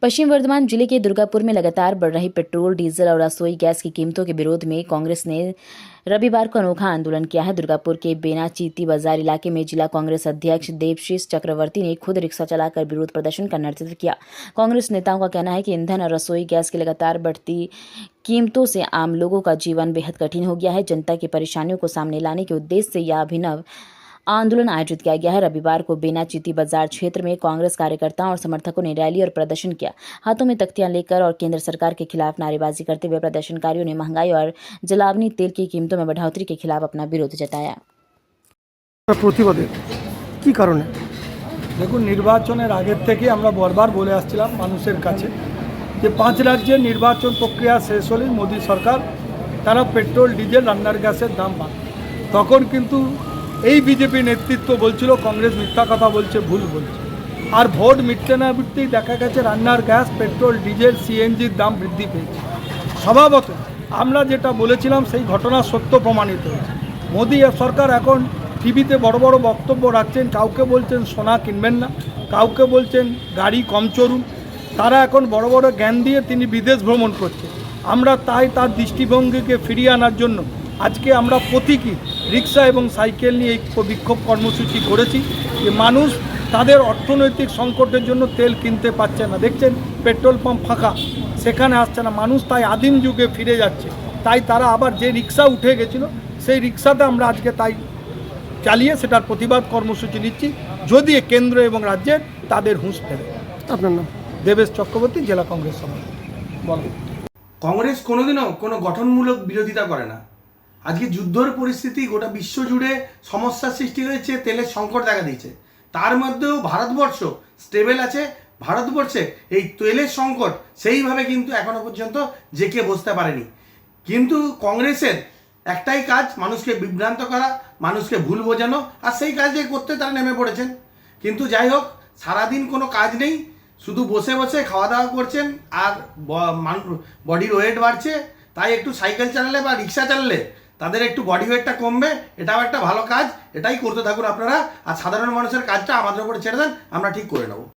पश्चिम वर्धमान जिले के दुर्गापुर में लगातार बढ़ रही पेट्रोल, डीजल और रसोई गैस की कीमतों के विरोध में कांग्रेस ने रविवार को अनोखा आंदोलन किया है। दुर्गापुर के बेनाचीती बाजार इलाके में जिला कांग्रेस अध्यक्ष देवशीष चक्रवर्ती ने खुद रिक्शा चलाकर विरोध प्रदर्शन का नेतृत्व किया। कांग्रेस नेताओं का कहना है कि ईंधन और रसोई गैस की लगातार बढ़ती कीमतों से आम लोगों का जीवन बेहद कठिन हो गया है। जनता की परेशानियों को सामने लाने के उद्देश्य से यह अभिनव आंदोलन आयोजित किया गया है। रविवार को बेनाचीती बाजार क्षेत्र में कांग्रेस कार्यकर्ताओं और समर्थकों ने रैली और प्रदर्शन किया। हाथों में तख्तियां लेकर और केंद्र सरकार के खिलाफ नारेबाजी करते हुए प्रदर्शनकारियों ने महंगाई और जलावनी तेल की कीमतों में बढ़ोतरी के खिलाफ अपना विरोध जताया। প্রতিবাদে কি কারণে? দেখুন, নির্বাচনের আগের থেকে আমরা বারবার বলে আসছিলাম মানুষের কাছে যে 5 রাজ্যের নির্বাচন প্রক্রিয়া শেষ হলেই মোদী সরকার তারা পেট্রোল, ডিজেল, রান্নার গ্যাসের দাম বাড়াবে। তখন কিন্তু এই বিজেপি নেতৃত্ব বলছিল কংগ্রেস মিথ্যা কথা বলছে, ভুল বলছে। আর ভোট মিটতে না মিটতেই দেখা গেছে রান্নার গ্যাস, পেট্রোল, ডিজেল, সিএনজির দাম বৃদ্ধি পেয়েছে। স্বভাবত আমরা যেটা বলেছিলাম সেই ঘটনা সত্য প্রমাণিত হয়েছে। মোদী সরকার এখন টিভিতে বড় বড় বক্তব্য রাখছেন, কাউকে বলছেন সোনা কিনবেন না, কাউকে বলছেন গাড়ি কম চড়ুন। তারা এখন বড় বড় জ্ঞান দিয়ে তিনি বিদেশ ভ্রমণ করছে। আমরা তাই তার দৃষ্টিভঙ্গিকে ফিরিয়ে আনার জন্য আজকে আমরা প্রতীকী রিক্সা এবং সাইকেল নিয়ে এই বিক্ষোভ কর্মসূচি করেছি যে মানুষ তাদের অর্থনৈতিক সংকটের জন্য তেল কিনতে পারছে না। দেখছেন পেট্রোল পাম্প ফাঁকা, সেখানে আসছে না মানুষ, তাই আদিম যুগে ফিরে যাচ্ছে। তাই তারা আবার যে রিক্সা উঠে গেছিল সেই রিক্সাতে আমরা আজকে তাই চালিয়ে সেটার প্রতিবাদ কর্মসূচি নিচ্ছি, যদি কেন্দ্র এবং রাজ্যের তাদের হুঁশ ফেরে। আপনার নাম? দেবেশ চক্রবর্তী, জেলা কংগ্রেস সভাপতি। বলো। কংগ্রেস কোনোদিনও কোনো গঠনমূলক বিরোধিতা করে না। আজকে যুদ্ধের পরিস্থিতি গোটা বিশ্ব জুড়ে সমস্যার সৃষ্টি হয়েছে, তেলের সংকট দেখা দিয়েছে। তার মধ্যেও ভারতবর্ষ স্টেবল আছে। ভারতবর্ষে এই তেলের সংকট সেইভাবে কিন্তু এখনো পর্যন্ত জেঁকে বসতে পারেনি। কিন্তু কংগ্রেসের একটাই কাজ, মানুষকে বিভ্রান্ত করা, মানুষকে ভুল বোঝানো, আর সেই কাজে করতে তারা নেমে পড়েছেন। কিন্তু যাই হোক, সারাদিন কোনো কাজ নেই, শুধু বসে বসে খাওয়া দাওয়া করছেন আর বডির ওয়েট বাড়ছে। তাই একটু সাইকেল চালালে বা রিক্সা চালালে তাদের একটু বডি ওয়েটটা কমবে, এটাও একটা ভালো কাজ। এটাই করতে থাকুন আপনারা, আর সাধারণ মানুষের কাজটা আমাদের উপরে ছেড়ে দেন, আমরা ঠিক করে নেব।